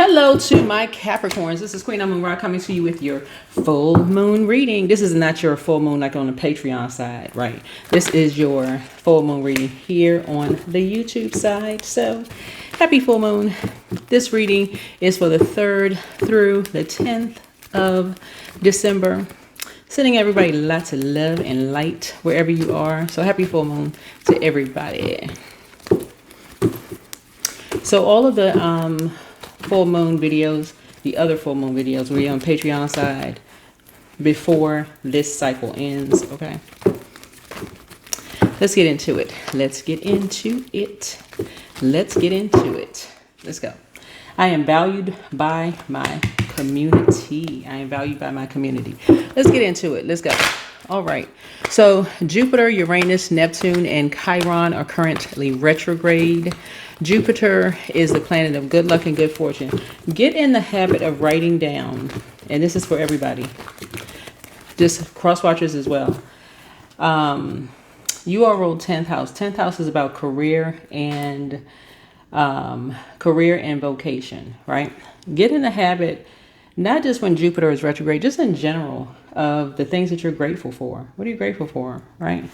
Hello to my Capricorns. This is Queen Moon Rock coming to you with your full moon reading. This is not your full moon like on the Patreon side, right? This is your full moon reading here on the YouTube side. So happy full moon. This reading is for the 3rd through the 10th of December. Sending everybody lots of love and light wherever you are. So happy full moon to everybody. So all of the full moon videos, the other full moon videos, will be on Patreon side before this cycle ends. Okay, let's get into it. Let's get into it. Let's get into it. Let's go. I am valued by my community. I am valued by my community. Let's get into it. Let's go. All right. So Jupiter, Uranus, Neptune, and Chiron are currently retrograde. Jupiter is the planet of good luck and good fortune. Get in the habit of writing down, and this is for everybody, just cross watchers as well. You are ruled 10th house. 10th house is about career and vocation, right? Get in the habit, not just when Jupiter is retrograde, just in general, of the things that you're grateful for. What are you grateful for, right?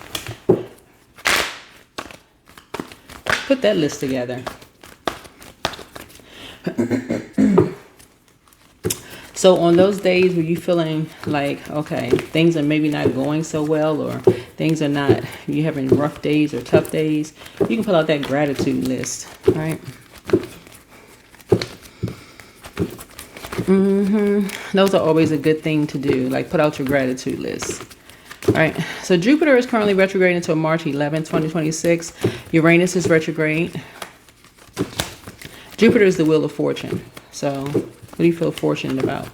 Put that list together. So on those days where you're feeling like, okay, things are maybe not going so well, or things are not, you're having rough days or tough days, you can pull out that gratitude list, right? Those are always a good thing to do, like put out your gratitude list. All right, so Jupiter is currently retrograde until March 11, 2026. Uranus is retrograde. Jupiter is the wheel of fortune. So what do you feel fortunate about?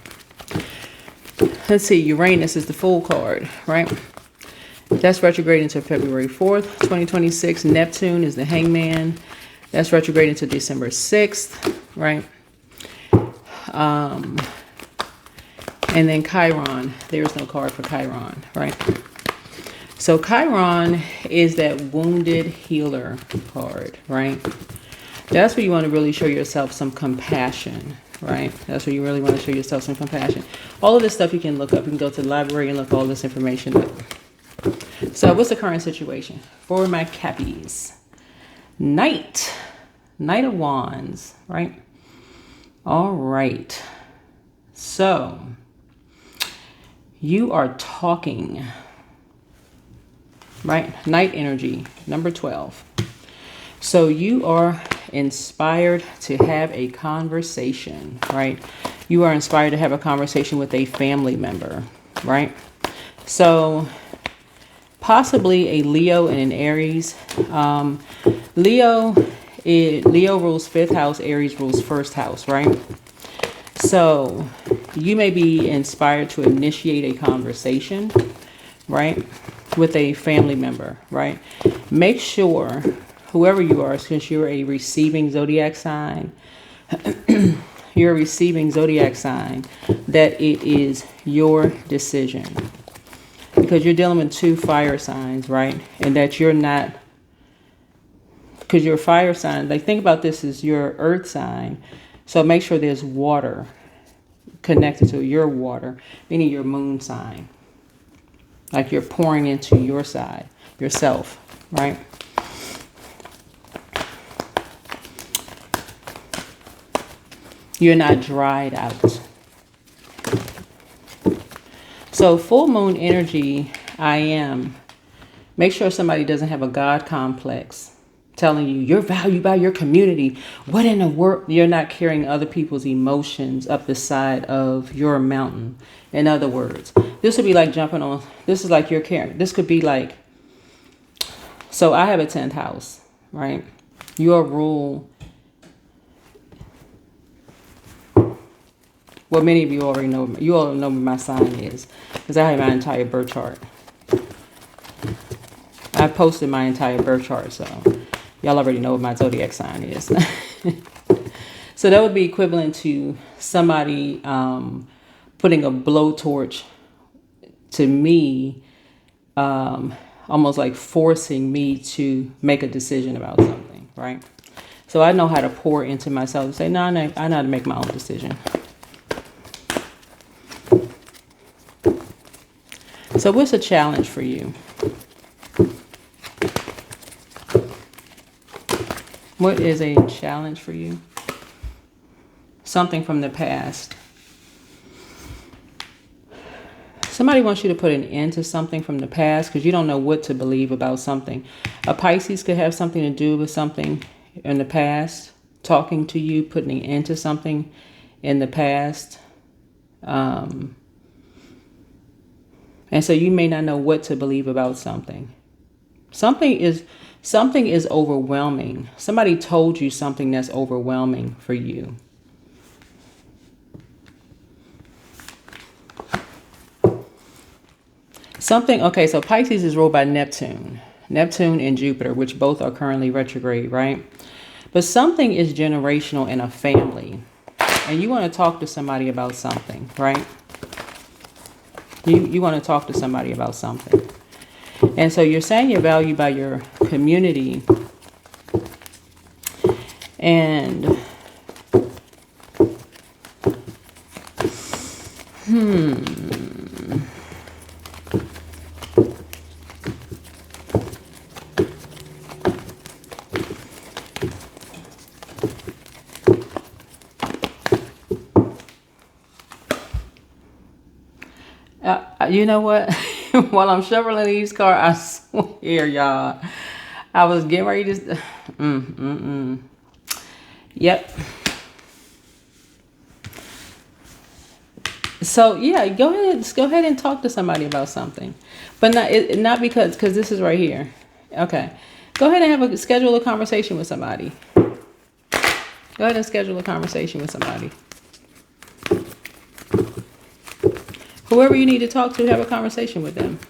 Let's see, Uranus is the Fool card, right? That's retrograde until February 4th, 2026. Neptune is the Hangman. That's retrograde until December 6th, right? And then Chiron, there's no card for Chiron, right? So Chiron is that wounded healer card, right? That's where you want to really show yourself some compassion, right? That's where you really want to show yourself some compassion. All of this stuff you can look up. You can go to the library and look all this information up. So what's the current situation for my Cappies? Knight of Wands, right? All right. So you are talking, right? Knight energy, number 12. So you are inspired to have a conversation, right? You are inspired to have a conversation with a family member, right? So possibly a Leo and an Aries. Leo rules 5th house, Aries rules 1st house, right? So you may be inspired to initiate a conversation, right, with a family member, right? Make sure, whoever you are, since you're a receiving zodiac sign, you're a receiving zodiac sign, that it is your decision. Because you're dealing with 2 fire signs, right? And that you're not, because your fire sign, like think about this as your earth sign. So make sure there's water connected to your water, meaning your moon sign. Like you're pouring into your side, yourself, right? You're not dried out. So full moon energy, make sure somebody doesn't have a God complex, telling you you're valued by your community. What in the world? You're not carrying other people's emotions up the side of your mountain. In other words, this would be like jumping on, this is like you're carrying, this could be like, so I have a 10th house, right? Your rule, well, many of you already know, you all know what my sign is, because I have my entire birth chart. I posted my entire birth chart, so y'all already know what my zodiac sign is. So that would be equivalent to somebody putting a blowtorch to me, almost like forcing me to make a decision about something, right? So I know how to pour into myself and say, no, I know how to make my own decision. So what's a challenge for you? What is a challenge for you? Something from the past. Somebody wants you to put an end to something from the past because you don't know what to believe about something. A Pisces could have something to do with something in the past, talking to you, putting an end to something in the past. And so you may not know what to believe about something. Something is overwhelming. Somebody told you something that's overwhelming for you. Okay, so Pisces is ruled by Neptune and Jupiter, which both are currently retrograde, right? But something is generational in a family. And you want to talk to somebody about something, right? You want to talk to somebody about something. And so you're saying you're valued by your community. And you know what? While I'm shoveling these cards, I swear, y'all, I was getting ready to... Yep. So yeah, go ahead and talk to somebody about something, but not because this is right here. Okay, go ahead and schedule a conversation with somebody. Go ahead and schedule a conversation with somebody. Whoever you need to talk to, have a conversation with them.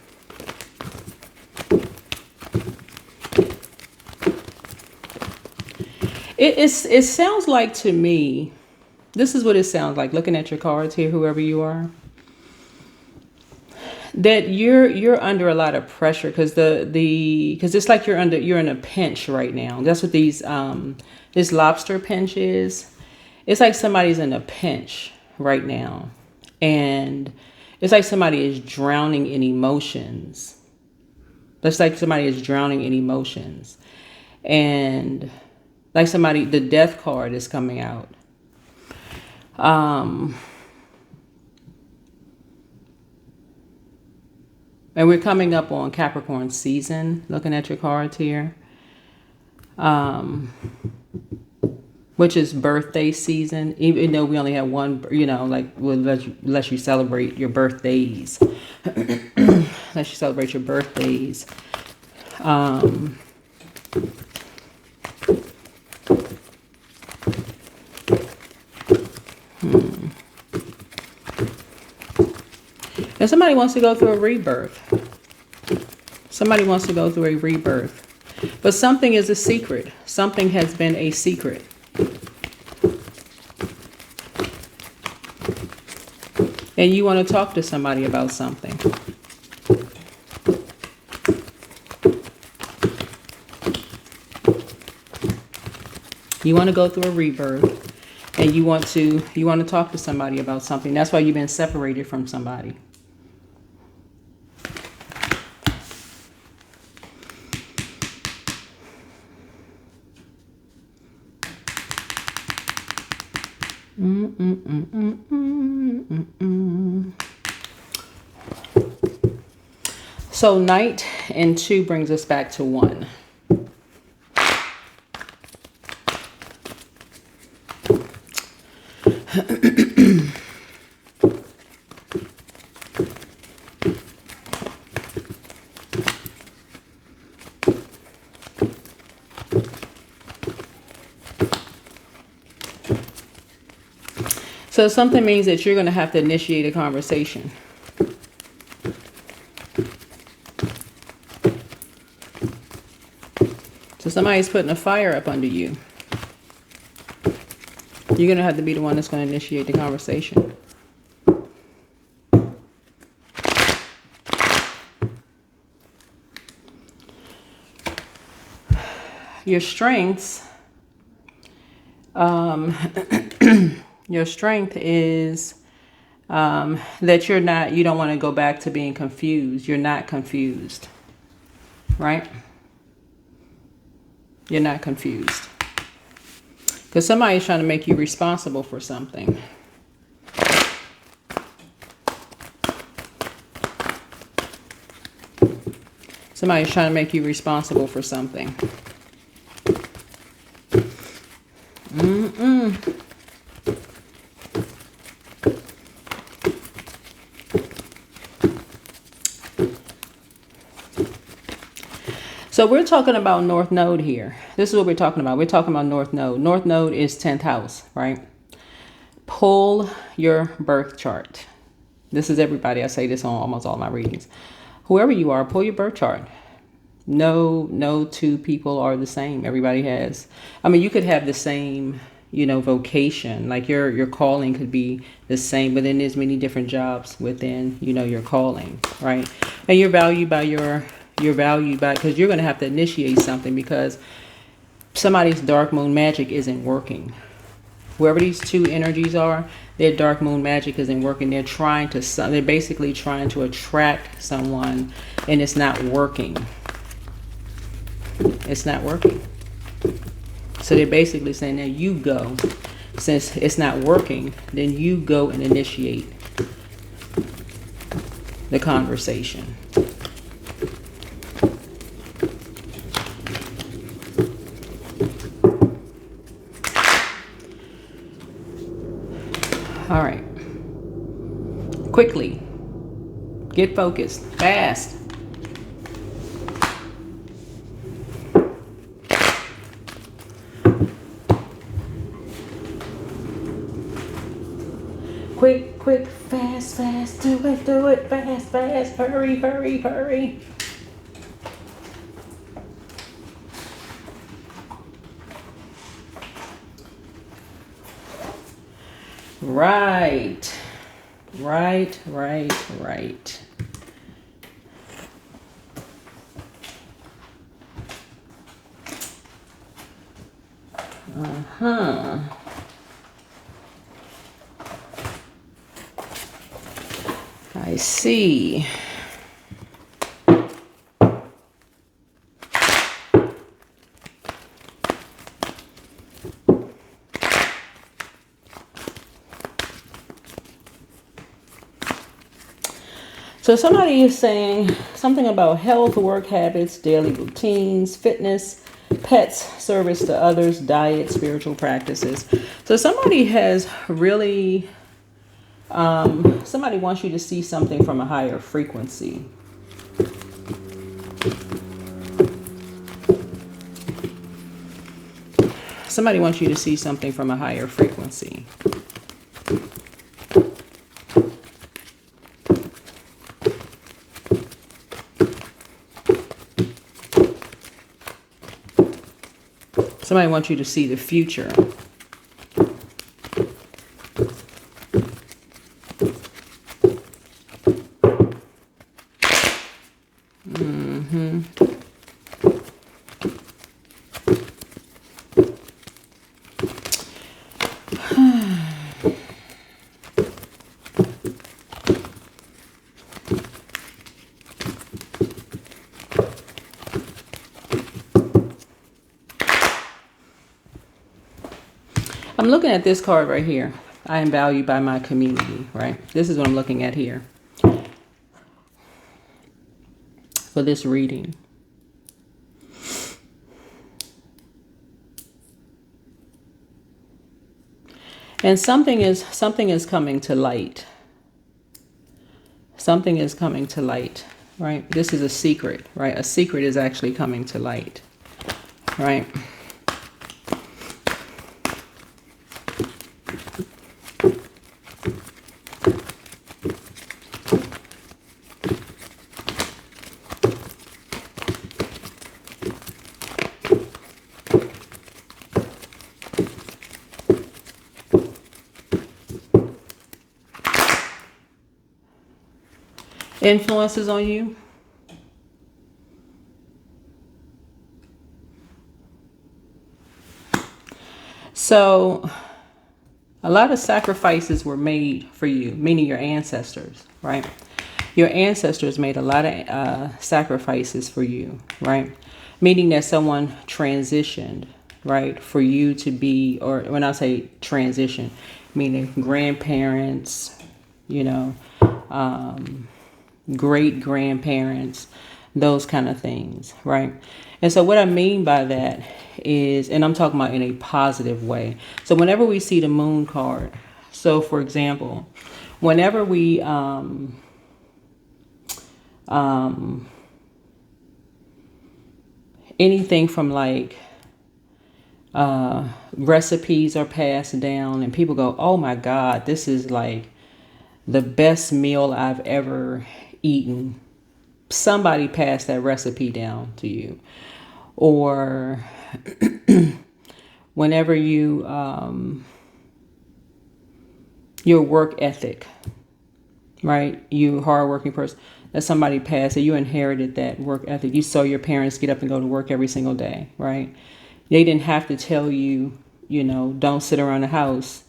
It sounds like to me, this is what it sounds like, looking at your cards here, whoever you are, that you're under a lot of pressure because because it's like you're in a pinch right now. That's what this lobster pinch is. It's like somebody's in a pinch right now, and it's like somebody is drowning in emotions. It's like somebody is drowning in emotions, and like the death card is coming out. And we're coming up on Capricorn season, looking at your cards here. Which is birthday season, even though we only have one, unless you celebrate your birthdays. Unless you celebrate your birthdays. And somebody wants to go through a rebirth. Somebody wants to go through a rebirth. But something is a secret. Something has been a secret. And you want to talk to somebody about something. You want to go through a rebirth, and you want to talk to somebody about something. That's why you've been separated from somebody. So Knight and 2 brings us back to 1. So something means that you're going to have to initiate a conversation. So somebody's putting a fire up under you. You're going to have to be the one that's going to initiate the conversation. Your strengths Um, your strength is that you don't want to go back to being confused. You're not confused, right? You're not confused. Because somebody's trying to make you responsible for something. Somebody's trying to make you responsible for something. So we're talking about North Node here. This is what we're talking about. We're talking about North Node. North Node is 10th house, right? Pull your birth chart. This is everybody. I say this on almost all my readings. Whoever you are, pull your birth chart. No two people are the same. Everybody has. I mean, you could have the same, vocation. Like your calling could be the same, but then there's many different jobs within, your calling, right? And you're valued by because you're going to have to initiate something because somebody's dark moon magic isn't working. Whoever these two energies are, their dark moon magic isn't working. They're basically trying to attract someone, and it's not working. It's not working. So they're basically saying that you go. Since it's not working, then you go and initiate the conversation. All right. Quickly. Get focused. Fast. Quick, fast, do it, fast, hurry. Right. I see. So somebody is saying something about health, work habits, daily routines, fitness, pets, service to others, diet, spiritual practices. So somebody has really, somebody wants you to see something from a higher frequency. Somebody wants you to see something from a higher frequency. Somebody wants you to see the future. I'm looking at this card right here. I am valued by my community, right? This is what I'm looking at here for this reading. And something is coming to light. Something is coming to light, right? This is a secret, right? A secret is actually coming to light, right? Influences on you. So a lot of sacrifices were made for you, meaning your ancestors, right? Your ancestors made a lot of sacrifices for you, right? Meaning that someone transitioned, right? For you to be, or when I say transition, meaning grandparents, you know, great grandparents, those kind of things, right? And so what I mean by that is, and I'm talking about in a positive way. So whenever we see the moon card, so for example, whenever we anything from like recipes are passed down and people go, oh my God, this is like the best meal I've ever eaten. Somebody passed that recipe down to you. Or whenever you your work ethic, right? You hardworking person, that somebody passed it, you inherited that work ethic. You saw your parents get up and go to work every single day, right? They didn't have to tell you, you know, don't sit around the house.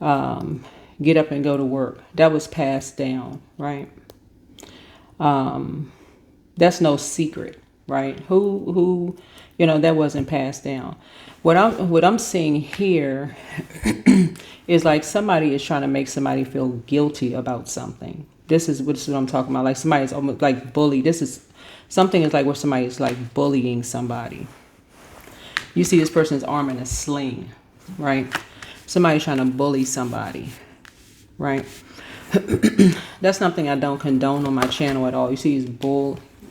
Get up and go to work. That was passed down, right? That's no secret, right? Who, you know, that wasn't passed down. What I'm seeing here is like somebody is trying to make somebody feel guilty about something. This is what I'm talking about. Like somebody's almost like bully. This is something is like where somebody is like bullying somebody. You see this person's arm in a sling, right? Somebody's trying to bully somebody, right? That's something I don't condone on my channel at all. You see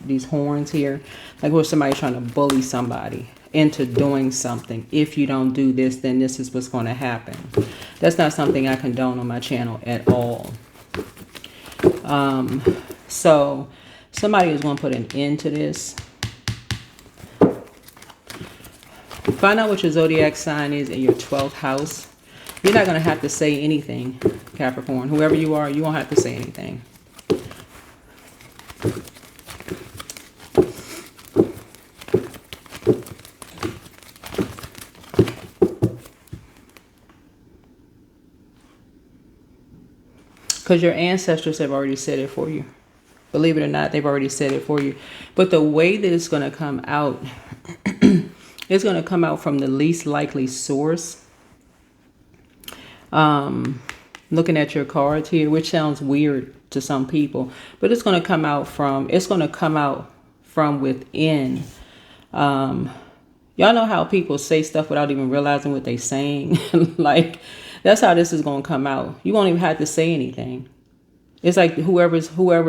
these horns here, like where somebody's trying to bully somebody into doing something. If you don't do this, then this is what's going to happen. That's not something I condone on my channel at all. So somebody is going to put an end to this. Find out what your zodiac sign is in your 12th house. You're not going to have to say anything, Capricorn. Whoever you are, you won't have to say anything. Because your ancestors have already said it for you. Believe it or not, they've already said it for you. But the way that it's going to come out, it's going to come out from the least likely source. Looking at your cards here, which sounds weird to some people, but it's going to come out from within. Y'all know how people say stuff without even realizing what they're saying. Like, that's how this is going to come out. You won't even have to say anything. It's like whoever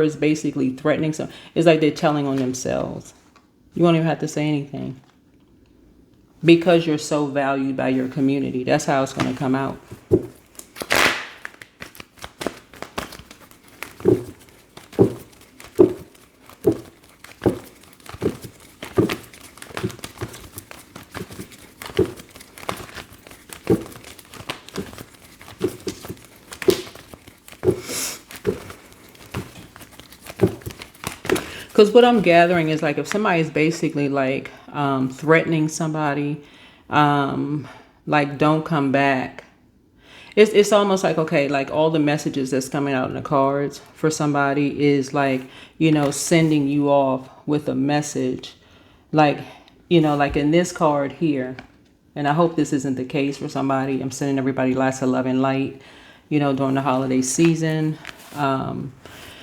is basically threatening some, it's like they're telling on themselves. You won't even have to say anything. Because you're so valued by your community. That's how it's going to come out. Because what I'm gathering is like if somebody's basically like threatening somebody, like don't come back. It's almost like, okay, like all the messages that's coming out in the cards for somebody is like, you know, sending you off with a message. Like, you know, like in this card here, and I hope this isn't the case for somebody. I'm sending everybody lots of love and light, you know, during the holiday season.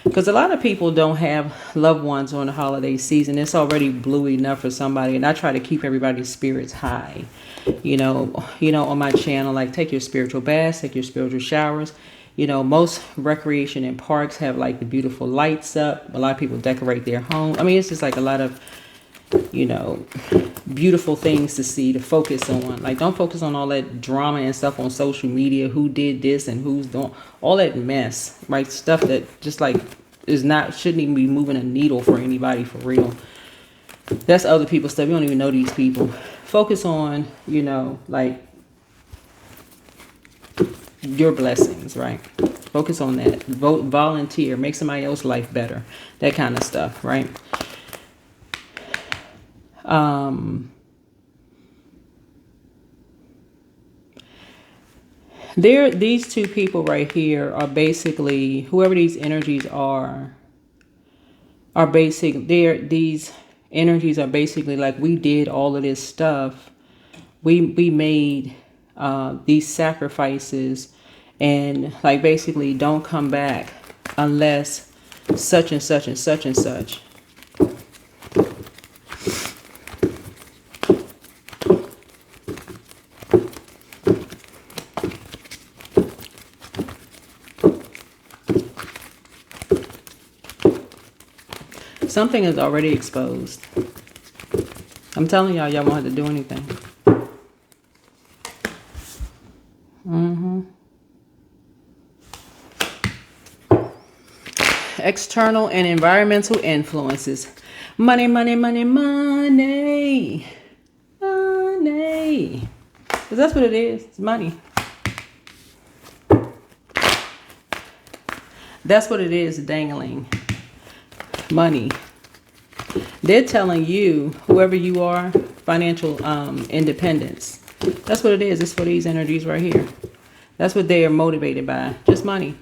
Because a lot of people don't have loved ones on the holiday season. It's already blue enough for somebody. And I try to keep everybody's spirits high, you know, on my channel. Like take your spiritual baths, take your spiritual showers. You know, most recreation and parks have like the beautiful lights up. A lot of people decorate their home. I mean, it's just like a lot of, you know, beautiful things to see, to focus on. Like don't focus on all that drama and stuff on social media, who did this and who's doing all that mess, right? Stuff that just like shouldn't even be moving a needle for anybody, for real. That's other people's stuff. You don't even know these people. Focus on, you know, like your blessings, right? Focus on that. Vote, volunteer, make somebody else's life better, that kind of stuff, right? These two people right here are basically, whoever these energies are basic. These energies are basically like, we did all of this stuff. We made these sacrifices, and like basically don't come back unless such and such and such and such. Something is already exposed. I'm telling y'all won't have to do anything. External and environmental influences. Money, money, money, money. Money. Because that's what it is. It's money. That's what it is, dangling. Money. They're telling you, whoever you are, financial independence. That's what it is. It's for these energies right here. That's what they are motivated by. Just money.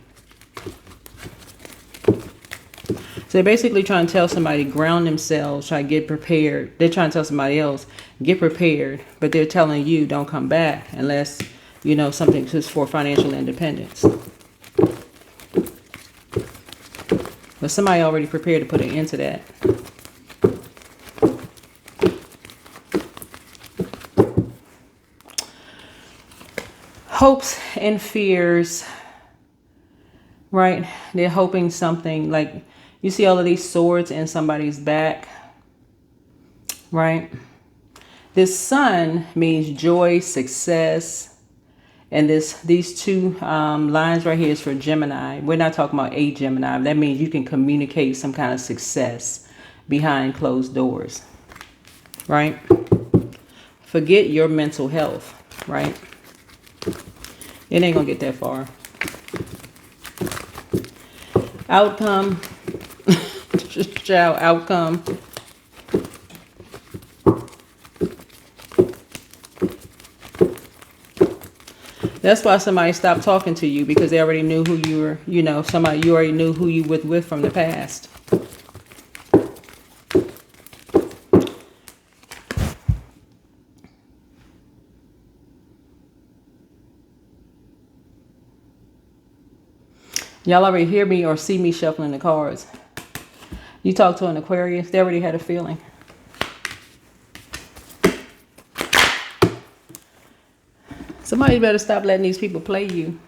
So they're basically trying to tell somebody, ground themselves, try to get prepared. They're trying to tell somebody else, get prepared. But they're telling you, don't come back unless, you know, something just for financial independence. But somebody already prepared to put an end to that. Hopes and fears, right? They're hoping something, like you see all of these swords in somebody's back, right? This sun means joy, success. And these two lines right here is for Gemini. We're not talking about a Gemini. That means you can communicate some kind of success behind closed doors, right? Forget your mental health, right? It ain't gonna get that far. Outcome. Child, outcome. That's why somebody stopped talking to you, because they already knew who you were, you know, somebody you already knew who you were with from the past. Y'all already hear me or see me shuffling the cards. You talk to an Aquarius, they already had a feeling. Somebody better stop letting these people play you.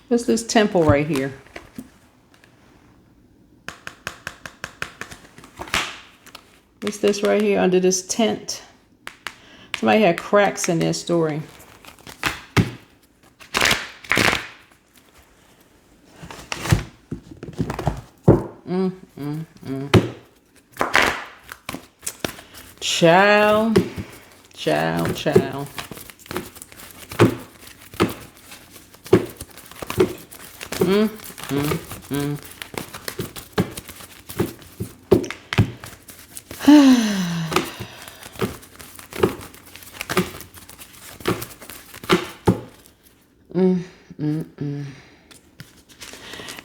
What's this temple right here? What's this right here under this tent? Somebody had cracks in their story. Child.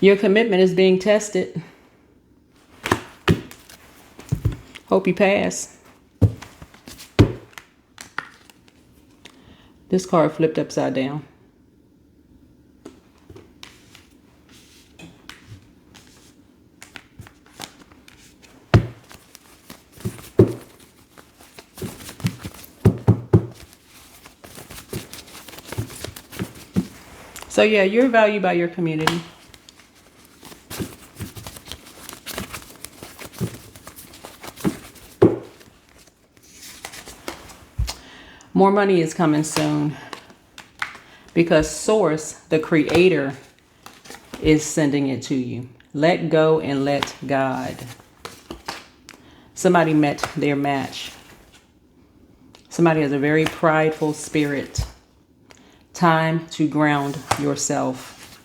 Your commitment is being tested. Hope you pass. This card flipped upside down. So yeah, you're valued by your community. More money is coming soon because Source, the creator, is sending it to you. Let go and let God. Somebody met their match. Somebody has a very prideful spirit. Time to ground yourself.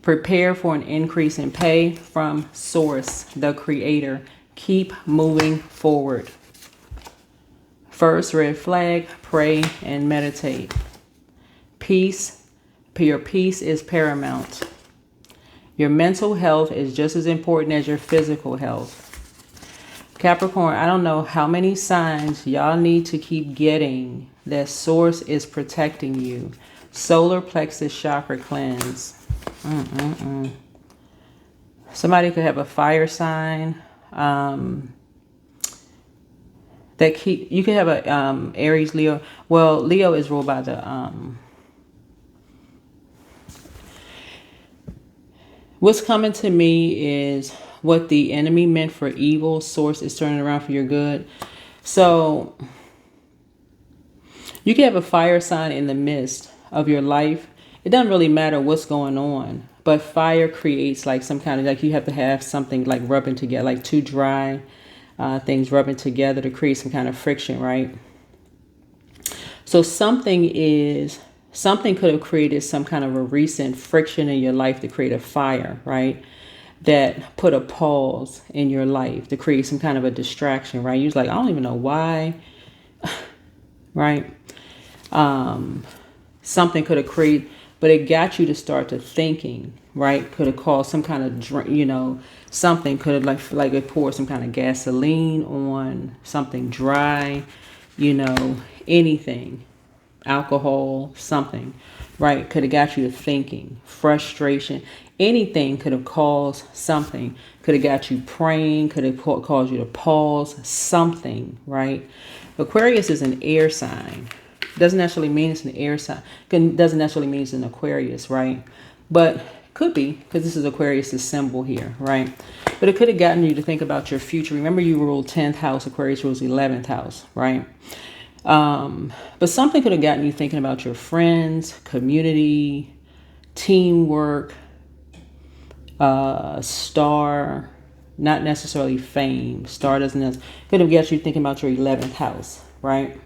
Prepare for an increase in pay from Source, the Creator. Keep moving forward. First red flag, pray and meditate. Peace. Your peace is paramount. Your mental health is just as important as your physical health. Capricorn, I don't know how many signs y'all need to keep getting that Source is protecting you. Solar plexus chakra cleanse. Somebody could have a fire sign. You could have a Aries, Leo. Well, Leo is ruled by the what's coming to me is what the enemy meant for evil, Source is turning around for your good. So you can have a fire sign in the midst of your life. It doesn't really matter what's going on, but fire creates like some kind of, like you have to have something like rubbing together, like two dry things rubbing together to create some kind of friction, right? So something could have created some kind of a recent friction in your life to create a fire, right? That put a pause in your life to create some kind of a distraction, right? You're like, I don't even know why, right? Something could have created, but it got you to start to thinking, right? Could have caused some kind of drink, something could have like it poured some kind of gasoline on something dry, anything, alcohol, something, right? Could have got you to thinking, frustration, anything could have caused something, could have got you praying, could have caused you to pause something, right? Aquarius is an air sign. Doesn't necessarily mean it's an air sign. Doesn't necessarily mean it's an Aquarius, right? But could be, because this is Aquarius' symbol here, right? But it could have gotten you to think about your future. Remember, you ruled 10th house. Aquarius rules 11th house, right? But something could have gotten you thinking about your friends, community, teamwork, star, not necessarily fame. Star doesn't could have got you thinking about your 11th house, right?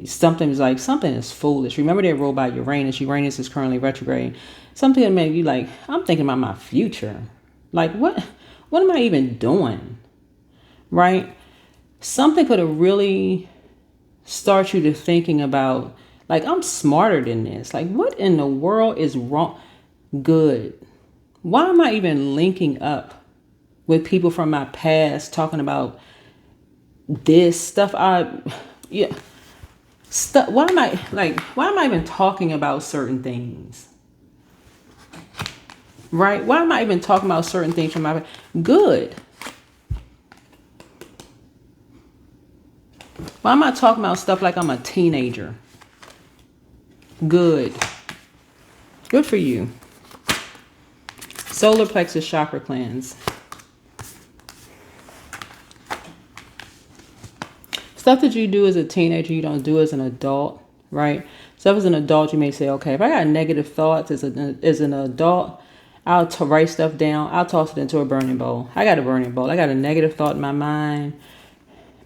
Something is foolish. Remember, they're ruled by Uranus. Uranus is currently retrograde. Something that made you like, I'm thinking about my future. Like, what am I even doing? Right? Something could have really start you to thinking about, like, I'm smarter than this. Like, what in the world is wrong? Good. Why am I even linking up with people from my past talking about this stuff? Why am I even talking about certain things? Right? Why am I even talking about certain things from my past? Good. Why am I talking about stuff like I'm a teenager? Good. Good for you. Solar plexus chakra cleanse. Stuff that you do as a teenager, you don't do as an adult, right? So as an adult, you may say, okay, if I got negative thoughts as an adult, I'll write stuff down. I'll toss it into a burning bowl. I got a burning bowl. I got a negative thought in my mind.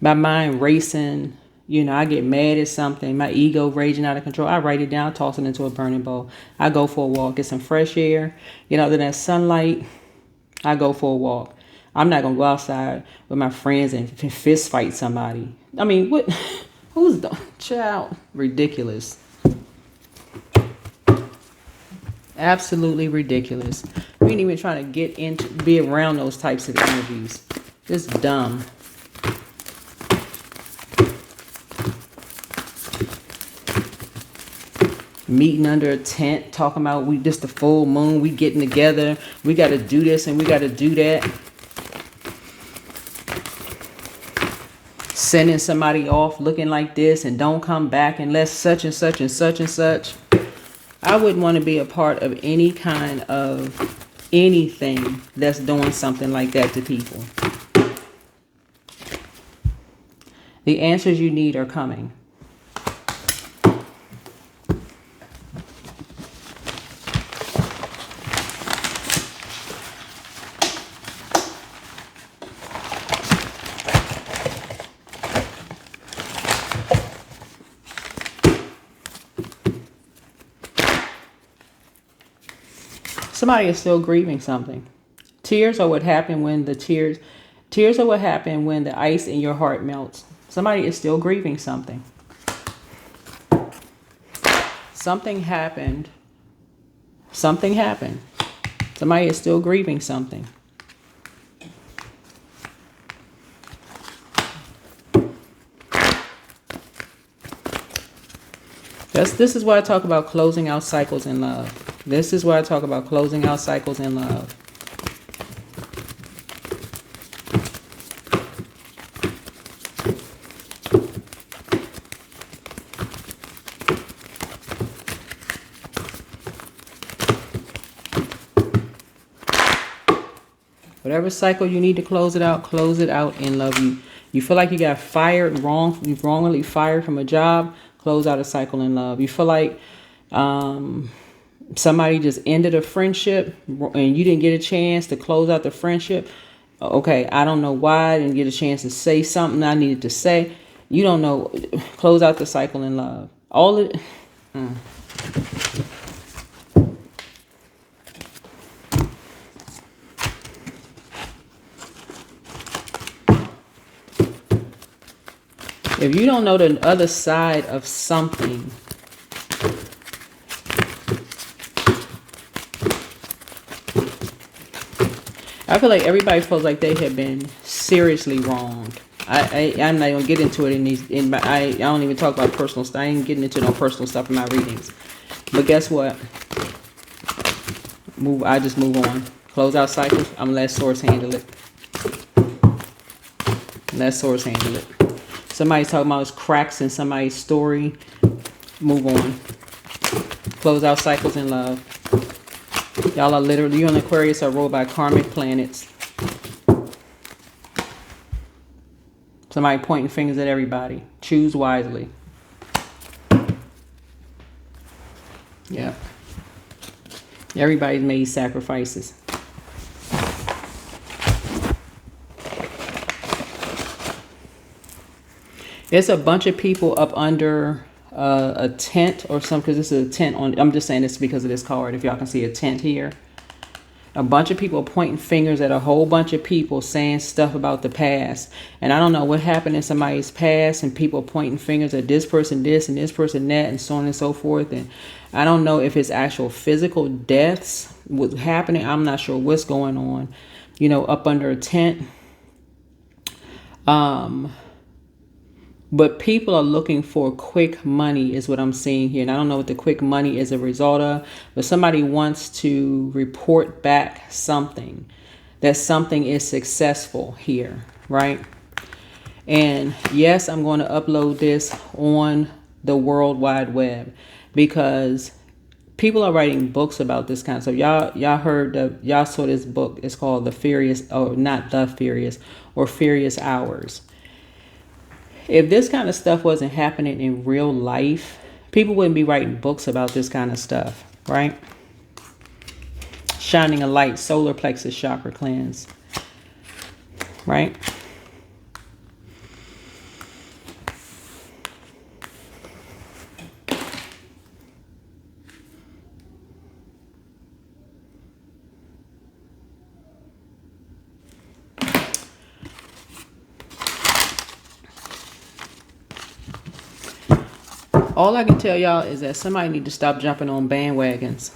My mind racing. I get mad at something. My ego raging out of control. I write it down, toss it into a burning bowl. I go for a walk, get some fresh air. Other than sunlight, I go for a walk. I'm not going to go outside with my friends and fist fight somebody. I mean, what? Who's the child? Ridiculous. Absolutely ridiculous. We ain't even trying to be around those types of energies. Just dumb. Meeting under a tent, talking about just the full moon, we getting together, we got to do this and we got to do that. Sending somebody off looking like this and don't come back unless such and such and such and such. I wouldn't want to be a part of any kind of anything that's doing something like that to people. The answers you need are coming. Somebody is still grieving something. Tears are what happen when tears are what happen when the ice in your heart melts. Somebody is still grieving something. Something happened. Something happened. Somebody is still grieving something. This is why I talk about closing out cycles in love. This is why I talk about closing out cycles in love. Whatever cycle you need to close it out in love. You feel like you got fired you wrongly fired from a job, close out a cycle in love. You feel like somebody just ended a friendship and you didn't get a chance to close out the friendship. Okay, I don't know why I didn't get a chance to say something I needed to say. You don't know. Close out the cycle in love. All it. If you don't know the other side of something, I feel like everybody feels like they have been seriously wronged. I'm not gonna get into it I don't even talk about personal stuff. I ain't getting into no personal stuff in my readings. But guess what? I just move on. Close out cycles. I'm gonna let source handle it. Let source handle it. Somebody's talking about cracks in somebody's story. Move on. Close out cycles in love. Y'all are literally, you and Aquarius are ruled by karmic planets. Somebody pointing fingers at everybody. Choose wisely. Yeah. Everybody's made sacrifices. There's a bunch of people up under a tent or something, because this is a tent on, I'm just saying this because of this card. If y'all can see a tent here. A bunch of people pointing fingers at a whole bunch of people saying stuff about the past. And I don't know what happened in somebody's past, and people pointing fingers at this person this and this person that and so on and so forth. And I don't know if it's actual physical deaths was happening. I'm not sure what's going on, you know, up under a tent. But people are looking for quick money is what I'm seeing here. And I don't know what the quick money is a result of, but somebody wants to report back something, that something is successful here, right? And yes, I'm going to upload this on the World Wide Web because people are writing books about this kind of stuff. Y'all saw this book. It's called The Furious, or not The Furious, or Furious Hours. If this kind of stuff wasn't happening in real life, people wouldn't be writing books about this kind of stuff, right? Shining a light, solar plexus chakra cleanse, right? All I can tell y'all is that somebody need to stop jumping on bandwagons.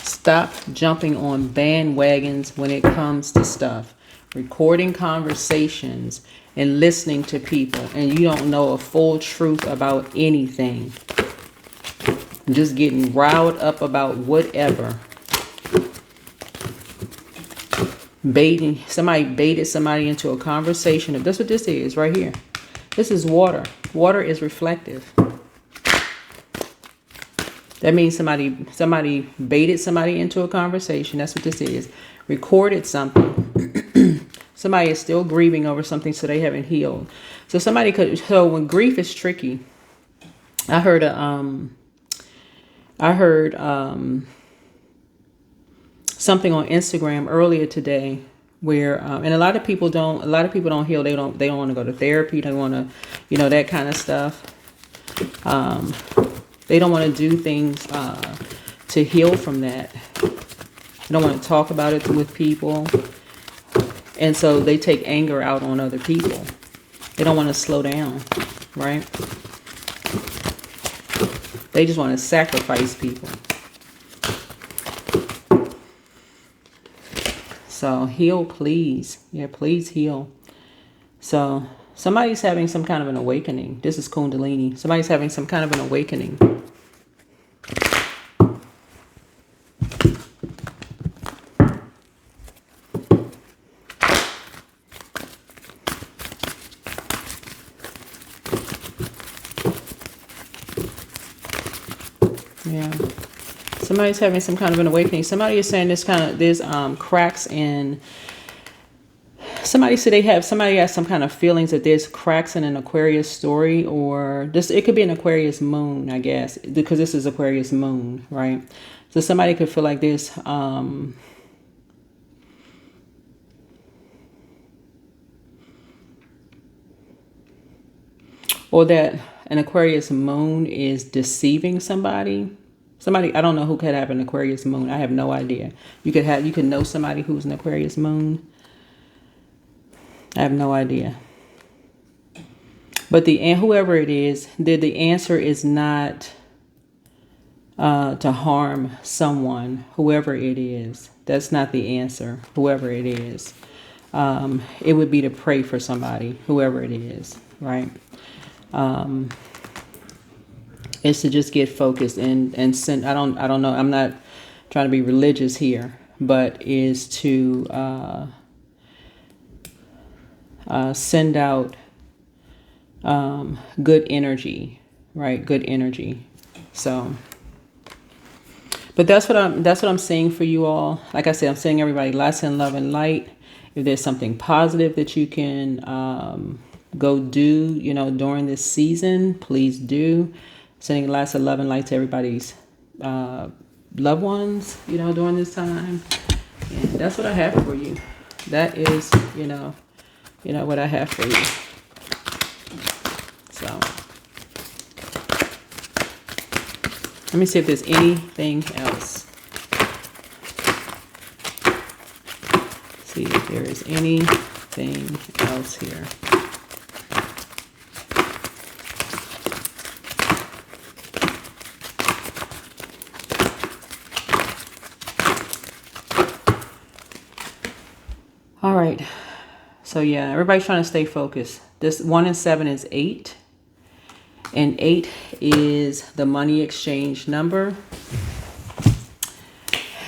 Stop jumping on bandwagons when it comes to stuff. Recording conversations and listening to people, and you don't know a full truth about anything. Just getting riled up about whatever. Somebody baited somebody into a conversation. That's what this is right here. This is water. Water is reflective. That means somebody baited somebody into a conversation. That's what this is. Recorded something. Somebody is still grieving over something, so they haven't healed. So when grief is tricky, I heard something on Instagram earlier today where and a lot of people don't heal. They don't want to go to therapy. They want to, that kind of stuff. They don't want to do things to heal from that. They don't want to talk about it with people. And so they take anger out on other people. They don't want to slow down, right? They just want to sacrifice people. So heal, please. Yeah, please heal. So somebody's having some kind of an awakening. This is Kundalini. Somebody's having some kind of an awakening. Yeah. Somebody's having some kind of an awakening. Somebody is saying there's cracks in. Somebody said somebody has some kind of feelings that there's cracks in an Aquarius story, or this, it could be an Aquarius moon, I guess, because this is Aquarius moon, right? So somebody could feel like there's or that an Aquarius moon is deceiving somebody. Somebody, I don't know who could have an Aquarius moon. I have no idea. You could know somebody who's an Aquarius moon. I have no idea. But whoever it is, the answer is not to harm someone, whoever it is. That's not the answer, whoever it is. It would be to pray for somebody, whoever it is, right? Is to just get focused and send. I don't know. I'm not trying to be religious here, but is to send out good energy, right? Good energy. So, but that's what I'm saying for you all. Like I said, I'm saying everybody, lots of love and light. If there's something positive that you can go do, during this season, please do. Sending lots of love and light to everybody's loved ones, during this time. And that's what I have for you. That is, what I have for you. So let me see if there's anything else. See if there is anything else here. All right. So yeah, everybody's trying to stay focused. This 1 and 7 is 8. And 8 is the money exchange number.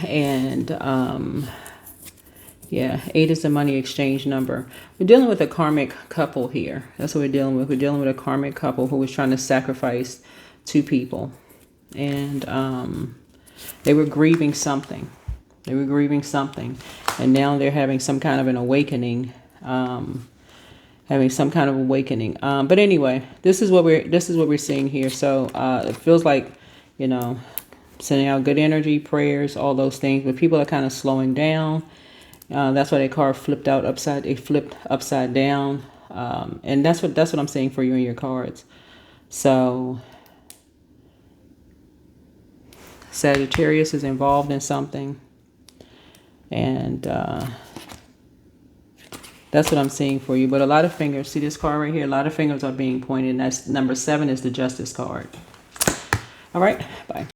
And yeah, 8 is the money exchange number. We're dealing with a karmic couple here. That's what we're dealing with. We're dealing with a karmic couple who was trying to sacrifice 2 people. And they were grieving something. They were grieving something. And now they're having some kind of an awakening. Having some kind of awakening. But anyway, this is what we're seeing here. So it feels like, sending out good energy, prayers, all those things. But people are kind of slowing down. That's why their card flipped upside down. And that's what I'm saying for you in your cards. So Sagittarius is involved in something. And that's what I'm seeing for you. But a lot of fingers, see this card right here? A lot of fingers are being pointed. And that's number 7 is the Justice card. All right, bye.